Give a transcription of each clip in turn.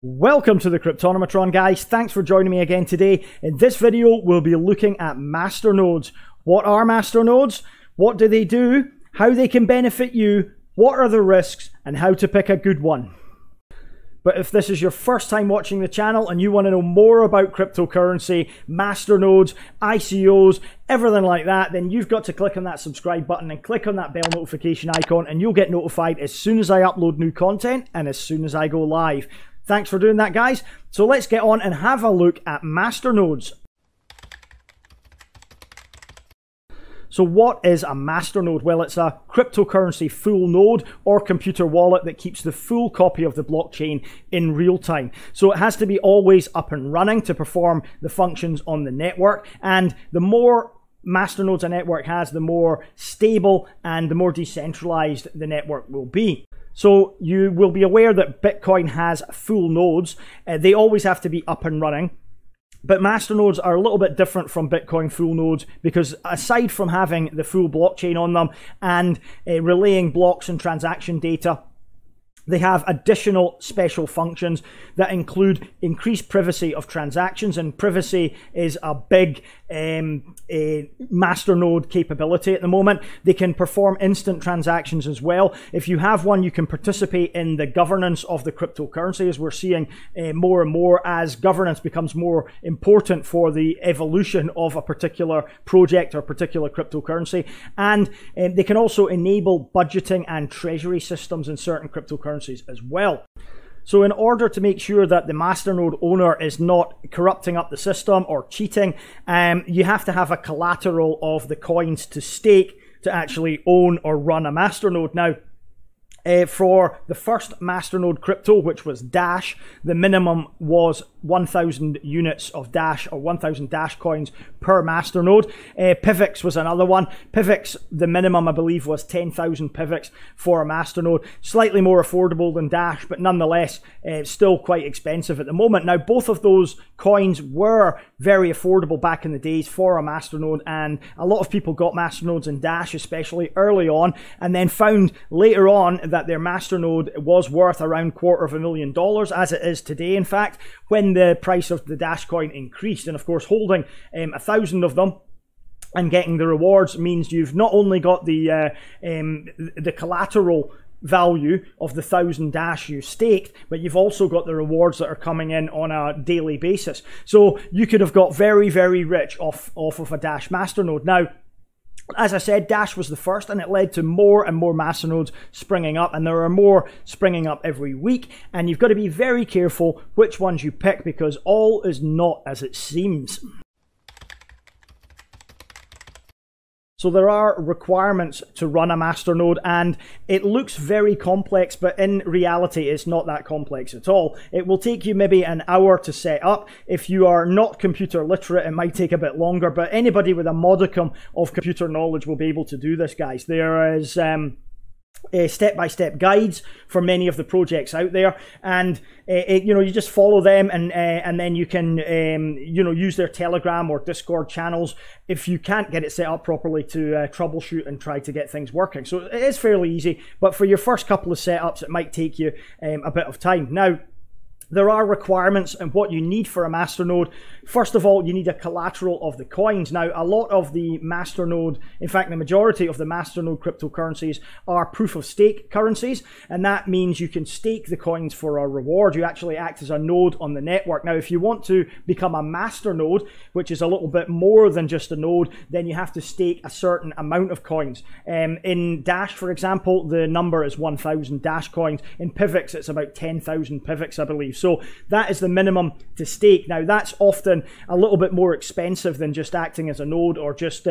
Welcome to the Cryptonomatron, guys. Thanks for joining me again today. In this video, we'll be looking at masternodes. What are masternodes? What do they do? How they can benefit you? What are the risks? And how to pick a good one. But if this is your first time watching the channel and you want to know more about cryptocurrency, masternodes, ICOs, everything like that, then you've got to click on that subscribe button and click on that bell notification icon, and you'll get notified as soon as I upload new content and as soon as I go live. Thanks for doing that, guys. So let's get on and have a look at masternodes. So what is a masternode? Well, it's a cryptocurrency full node or computer wallet that keeps the full copy of the blockchain in real time. So it has to be always up and running to perform the functions on the network. And the more masternodes a network has, the more stable and the more decentralized the network will be. So you will be aware that Bitcoin has full nodes. They always have to be up and running. But masternodes are a little bit different from Bitcoin full nodes because aside from having the full blockchain on them and relaying blocks and transaction data, they have additional special functions that include increased privacy of transactions, and privacy is a big masternode capability at the moment. They can perform instant transactions as well. If you have one, you can participate in the governance of the cryptocurrency, as we're seeing more and more as governance becomes more important for the evolution of a particular project or particular cryptocurrency. And they can also enable budgeting and treasury systems in certain cryptocurrencies as well. So in order to make sure that the masternode owner is not corrupting up the system or cheating, you have to have a collateral of the coins to stake to actually own or run a masternode. Now, for the first masternode crypto, which was Dash, the minimum was 1,000 units of Dash or 1,000 Dash coins per masternode. Pivx was another one. Pivx, the minimum I believe was 10,000 Pivx for a masternode. Slightly more affordable than Dash, but nonetheless still quite expensive at the moment. Now, both of those coins were very affordable back in the days for a masternode, and a lot of people got masternodes in Dash, especially early on, and then found later on that their masternode was worth around $250,000, as it is today, in fact, when the price of the Dash coin increased. And of course, holding 1,000 of them and getting the rewards means you've not only got the collateral value of the 1,000 Dash you staked, but you've also got the rewards that are coming in on a daily basis. So you could have got very, very rich off of a Dash masternode. Now, as I said, Dash was the first, and it led to more and more masternodes springing up, and there are more springing up every week, and you've got to be very careful which ones you pick because all is not as it seems. So there are requirements to run a masternode, and it looks very complex, but in reality it's not that complex at all. It will take you maybe an hour to set up. If you are not computer literate, it might take a bit longer, but anybody with a modicum of computer knowledge will be able to do this, guys. There is step-by-step guides for many of the projects out there, and you just follow them, and then you can use their Telegram or Discord channels if you can't get it set up properly to troubleshoot and try to get things working. So it is fairly easy, but for your first couple of setups it might take you a bit of time. Now, there are requirements and what you need for a masternode. First of all, you need a collateral of the coins. Now, a lot of the masternode, in fact, the majority of the masternode cryptocurrencies are proof of stake currencies, and that means you can stake the coins for a reward. You actually act as a node on the network. Now, if you want to become a masternode, which is a little bit more than just a node, then you have to stake a certain amount of coins. In Dash, for example, the number is 1,000 Dash coins. In Pivx, it's about 10,000 Pivx, I believe. So that is the minimum to stake. Now, that's often a little bit more expensive than just acting as a node or just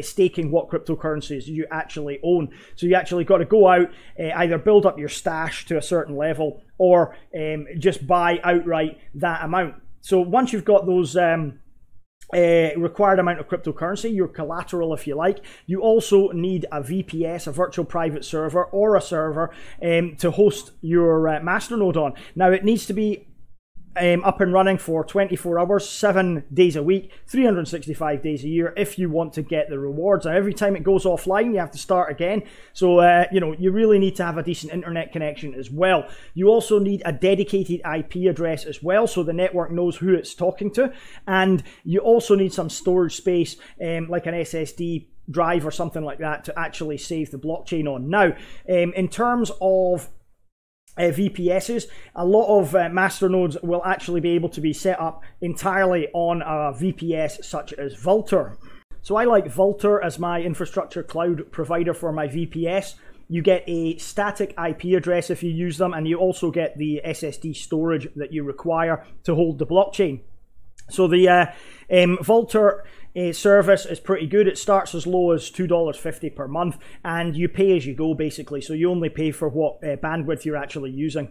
staking what cryptocurrencies you actually own. So you actually got to go out, either build up your stash to a certain level or just buy outright that amount. So once you've got those required amount of cryptocurrency, your collateral if you like, you also need a VPS, a virtual private server, or a server to host your masternode on. Now, it needs to be up and running for 24 hours, 7 days a week, 365 days a year if you want to get the rewards. Now, every time it goes offline, you have to start again. So, you really need to have a decent internet connection as well. You also need a dedicated IP address as well, so the network knows who it's talking to. And you also need some storage space, like an SSD drive or something like that, to actually save the blockchain on. Now, in terms of VPSs, a lot of masternodes will actually be able to be set up entirely on a VPS such as Vultr. So I like Vultr as my infrastructure cloud provider for my VPS. You get a static IP address if you use them, and you also get the SSD storage that you require to hold the blockchain. So the Vultr service is pretty good. It starts as low as $2.50 per month, and you pay as you go basically. So you only pay for what bandwidth you're actually using.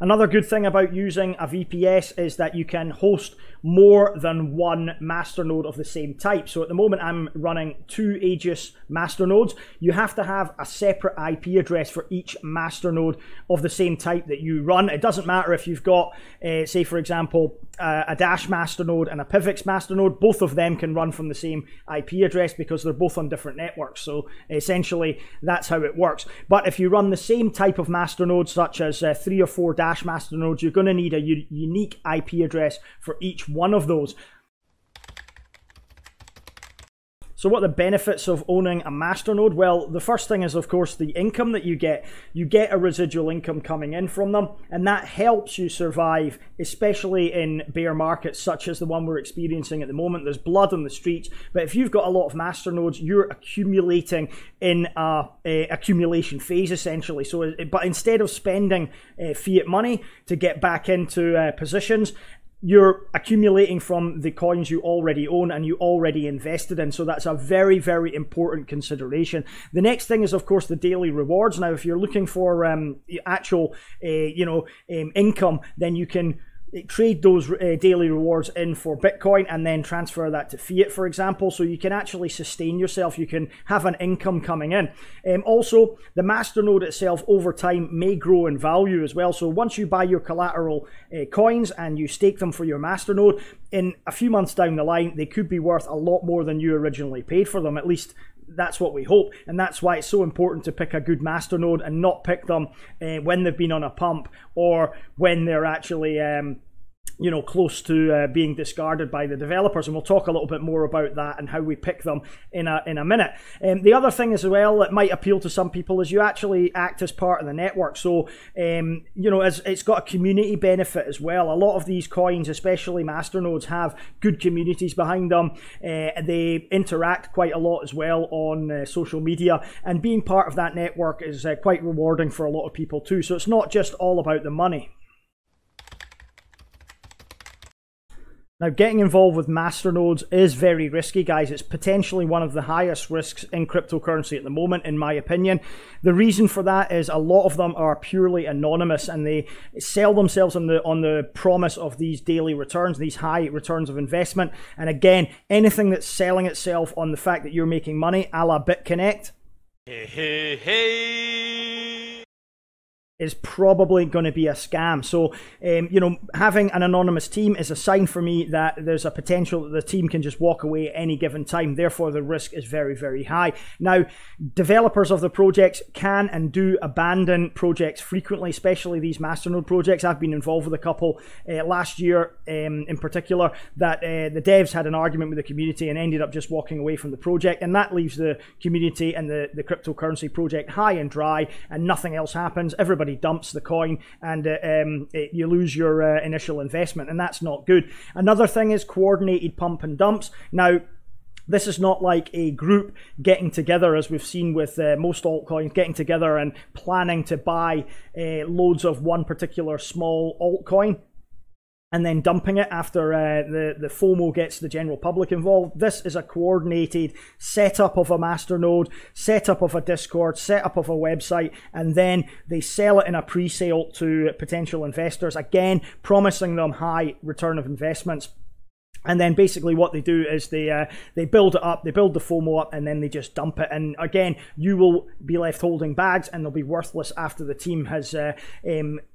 Another good thing about using a VPS is that you can host more than one masternode of the same type. So at the moment I'm running 2 Aegis masternodes. You have to have a separate IP address for each masternode of the same type that you run. It doesn't matter if you've got, say for example, a Dash masternode and a Pivx masternode. Both of them can run from the same IP address because they're both on different networks. So essentially that's how it works. But if you run the same type of masternode, such as 3 or 4 Dash masternodes, you're going to need a unique IP address for each one of those. So what are the benefits of owning a masternode? Well, the first thing is, of course, the income that you get. You get a residual income coming in from them, and that helps you survive, especially in bear markets such as the one we're experiencing at the moment. There's blood on the streets, but if you've got a lot of masternodes, you're accumulating in a accumulation phase, essentially. So, but instead of spending fiat money to get back into positions, you're accumulating from the coins you already own and you already invested in. So that's a very, very important consideration. The next thing is, of course, the daily rewards. Now, if you're looking for actual, income, then you can trade those daily rewards in for Bitcoin and then transfer that to fiat, for example, so you can actually sustain yourself. You can have an income coming in. Also, the masternode itself over time may grow in value as well. So once you buy your collateral coins and you stake them for your masternode, in a few months down the line, they could be worth a lot more than you originally paid for them. At least that's what we hope, and that's why it's so important to pick a good masternode and not pick them when they've been on a pump or when they're actually close to being discarded by the developers. And we'll talk a little bit more about that and how we pick them in a minute. The other thing as well that might appeal to some people is you actually act as part of the network. So as it's got a community benefit as well. A lot of these coins, especially masternodes, have good communities behind them. They interact quite a lot as well on social media, and being part of that network is quite rewarding for a lot of people too. So it's not just all about the money. Now, getting involved with masternodes is very risky, guys. It's potentially one of the highest risks in cryptocurrency at the moment, in my opinion. The reason for that is a lot of them are purely anonymous, and they sell themselves on the promise of these daily returns, these high returns of investment. And again, anything that's selling itself on the fact that you're making money, a la BitConnect, is probably going to be a scam. So, having an anonymous team is a sign for me that there's a potential that the team can just walk away at any given time. Therefore, the risk is very, very high. Now, developers of the projects can and do abandon projects frequently, especially these masternode projects. I've been involved with a couple last year in particular that the devs had an argument with the community and ended up just walking away from the project. And that leaves the community and the cryptocurrency project high and dry, and nothing else happens. Everybody dumps the coin, and you lose your initial investment, and that's not good. Another thing is coordinated pump and dumps. Now, this is not like a group getting together, as we've seen with most altcoins, getting together and planning to buy loads of one particular small altcoin and then dumping it after the FOMO gets the general public involved. This is a coordinated setup of a masternode, setup of a Discord, setup of a website, and then they sell it in a pre-sale to potential investors, again promising them high return of investments. And then basically what they do is they build it up, they build the FOMO up, and then they just dump it. And again, you will be left holding bags, and they'll be worthless after the team has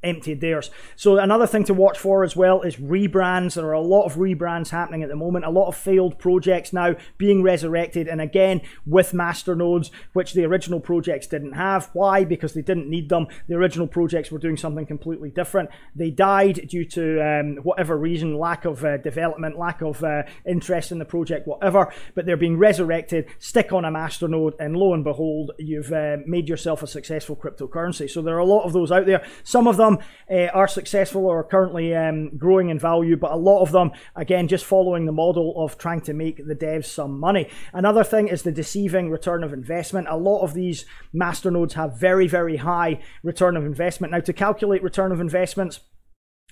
emptied theirs. So another thing to watch for as well is rebrands. There are a lot of rebrands happening at the moment, a lot of failed projects now being resurrected, and again with masternodes, which the original projects didn't have. Why? Because they didn't need them. The original projects were doing something completely different. They died due to whatever reason, lack of development, lack of interest in the project, whatever, but they're being resurrected. Stick on a masternode, and lo and behold, you've made yourself a successful cryptocurrency. So there are a lot of those out there. Some of them are successful or are currently growing in value, but a lot of them, again, just following the model of trying to make the devs some money. Another thing is the deceiving return of investment. A lot of these masternodes have very, very high return of investment. Now, to calculate return of investments,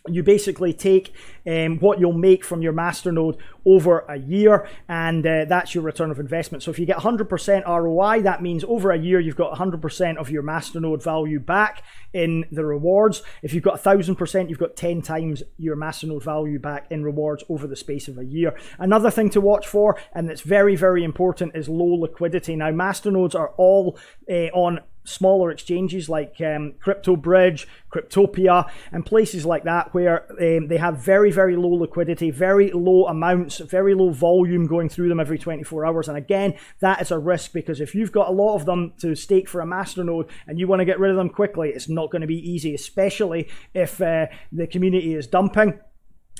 you basically take what you'll make from your masternode over a year, and that's your return of investment. So if you get 100% ROI, that means over a year you've got 100% of your masternode value back in the rewards. If you've got 1,000%, you've got 10 times your masternode value back in rewards over the space of a year. Another thing to watch for, and it's very, very important, is low liquidity. Now, masternodes are all on smaller exchanges like CryptoBridge, Cryptopia, and places like that where they have very, very low liquidity, very low amounts, very low volume going through them every 24 hours. And again, that is a risk, because if you've got a lot of them to stake for a masternode and you want to get rid of them quickly, it's not going to be easy, especially if the community is dumping.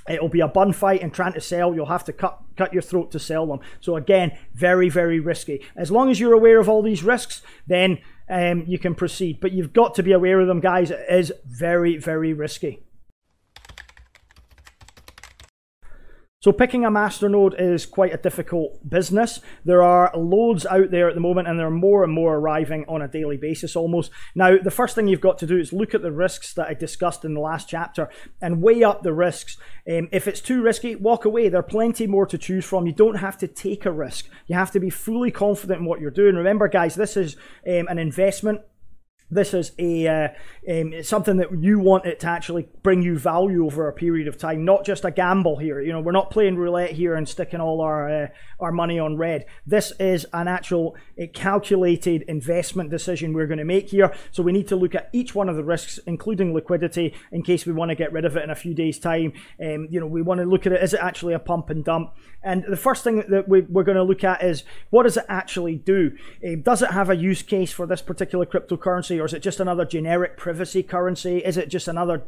It'll be a bun fight, and trying to sell, you'll have to cut your throat to sell them. So again, very, very risky. As long as you're aware of all these risks, then you can proceed. But you've got to be aware of them, guys. It is very, very risky. So picking a masternode is quite a difficult business. There are loads out there at the moment, and there are more and more arriving on a daily basis almost. Now, the first thing you've got to do is look at the risks that I discussed in the last chapter and weigh up the risks. If it's too risky, walk away. There are plenty more to choose from. You don't have to take a risk. You have to be fully confident in what you're doing. Remember, guys, this is an investment. This is something that you want it to actually bring you value over a period of time, not just a gamble here. You know, we're not playing roulette here and sticking all our money on red. This is an actual calculated investment decision we're going to make here. So we need to look at each one of the risks, including liquidity, in case we want to get rid of it in a few days' time. You know, we want to look at it. Is it actually a pump and dump? And the first thing that we're going to look at is, what does it actually do? Does it have a use case for this particular cryptocurrency? Or is it just another generic privacy currency? Is it just another,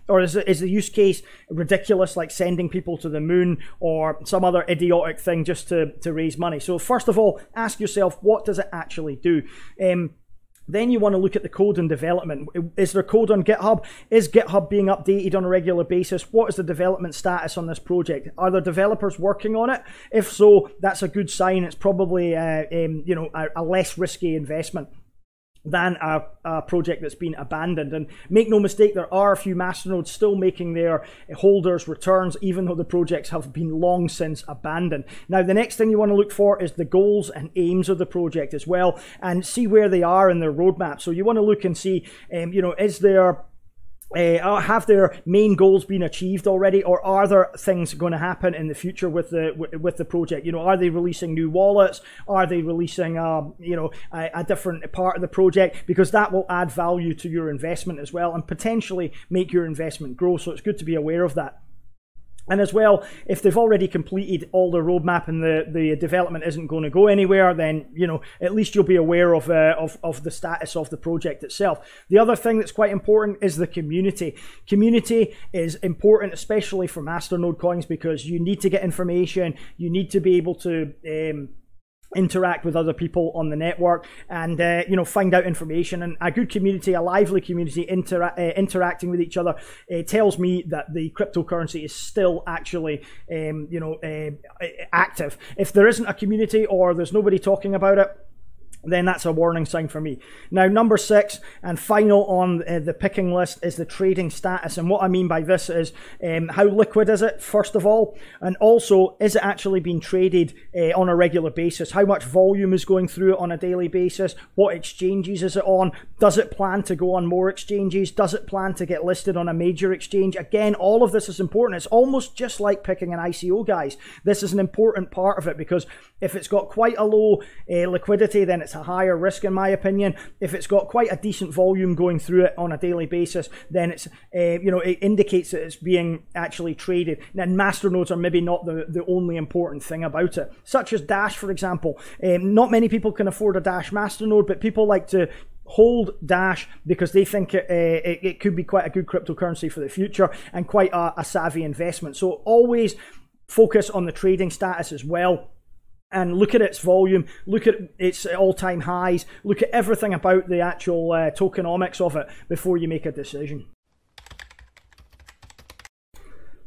or is the use case ridiculous, like sending people to the moon or some other idiotic thing just to raise money? So first of all, ask yourself, what does it actually do? Then you want to look at the code and development. Is there code on GitHub? Is GitHub being updated on a regular basis? What is the development status on this project? Are there developers working on it? If so, that's a good sign. It's probably a less risky investment than a project that's been abandoned. And make no mistake, there are a few masternodes still making their holders returns, even though the projects have been long since abandoned. Now, the next thing you want to look for is the goals and aims of the project as well, and see where they are in their roadmap. So you want to look and see, is there have their main goals been achieved already, or are there things going to happen in the future with the project? You know, are they releasing new wallets? Are they releasing a different part of the project? Because that will add value to your investment as well, and potentially make your investment grow. So it's good to be aware of that. And as well, if they've already completed all the roadmap and the development isn't going to go anywhere, then, you know, at least you'll be aware of the status of the project itself. The other thing that's quite important is the community. Community is important, especially for Masternode coins, because you need to get information. You need to be able to interact with other people on the network and find out information. And a good community, a lively community interacting with each other tells me that the cryptocurrency is still actually active. If there isn't a community or there's nobody talking about it, then that's a warning sign for me. Now, number 6 and final on the picking list is the trading status. And what I mean by this is how liquid is it, first of all, and also is it actually being traded on a regular basis? How much volume is going through it on a daily basis? What exchanges is it on? Does it plan to go on more exchanges? Does it plan to get listed on a major exchange? Again, all of this is important. It's almost just like picking an ICO, guys. This is an important part of it, because if it's got quite a low liquidity, then it's a higher risk, in my opinion. If it's got quite a decent volume going through it on a daily basis, then it's it indicates that it's being actually traded. And masternodes are maybe not the only important thing about it, such as Dash, for example. Not many people can afford a Dash masternode, but people like to hold Dash because they think it could be quite a good cryptocurrency for the future and quite a savvy investment. So always focus on the trading status as well, and look at its volume, look at its all-time highs, look at everything about the actual tokenomics of it before you make a decision.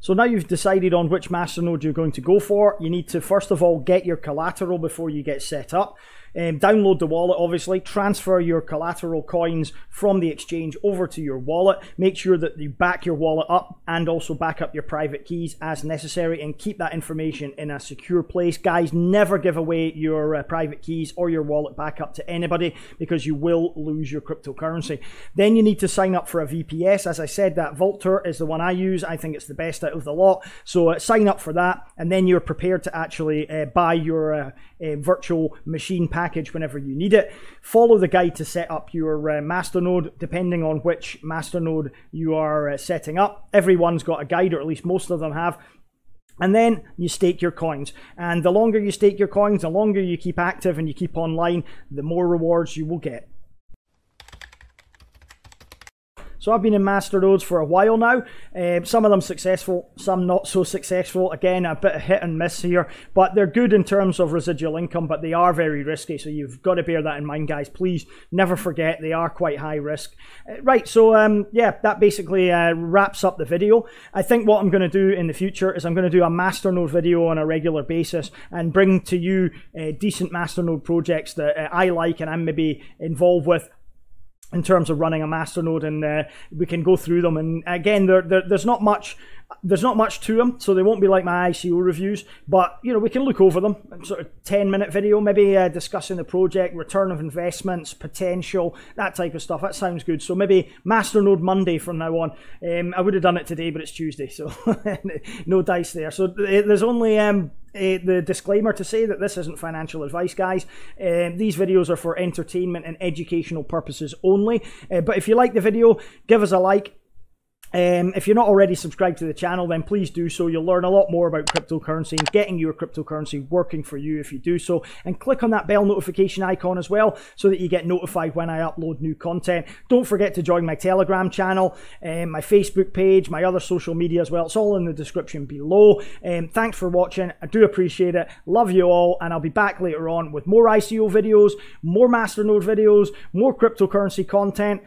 So now you've decided on which masternode you're going to go for. You need to first of all get your collateral before you get set up. Download the wallet, obviously, transfer your collateral coins from the exchange over to your wallet. Make sure that you back your wallet up and also back up your private keys as necessary, and keep that information in a secure place. Guys, never give away your private keys or your wallet back up to anybody, because you will lose your cryptocurrency. Then you need to sign up for a VPS. As I said, that Vaulter is the one I use. I think it's the best out of the lot. So sign up for that, and then you're prepared to actually buy your virtual machine package whenever you need it. Follow the guide to set up your masternode, depending on which masternode you are setting up. Everyone's got a guide, or at least most of them have. And then you stake your coins. And the longer you stake your coins, the longer you keep active and you keep online, the more rewards you will get. So I've been in masternodes for a while now. Some of them successful, some not so successful. Again, a bit of hit and miss here, but they're good in terms of residual income, but they are very risky. So you've got to bear that in mind, guys. Please never forget they are quite high risk. Right, so yeah, that basically wraps up the video. I think what I'm going to do in the future is I'm going to do a masternode video on a regular basis and bring to you decent masternode projects that I like and I'm maybe involved with in terms of running a masternode, and we can go through them. And again, there's not much to them, so they won't be like my ICO reviews, but you know, we can look over them. Sort of 10-minute video, maybe discussing the project, return of investments, potential, that type of stuff. That sounds good. So maybe Masternode Monday from now on. I would have done it today, but it's Tuesday, so no dice there. So there's only the disclaimer to say that this isn't financial advice, guys. These videos are for entertainment and educational purposes only. But if you like the video, give us a like. If you're not already subscribed to the channel, then please do so. You'll learn a lot more about cryptocurrency and getting your cryptocurrency working for you if you do so. And click on that bell notification icon as well, so that you get notified when I upload new content. Don't forget to join my Telegram channel, my Facebook page, my other social media as well. It's all in the description below. Thanks for watching. I do appreciate it. Love you all, and I'll be back later on with more ICO videos, more Masternode videos, more cryptocurrency content.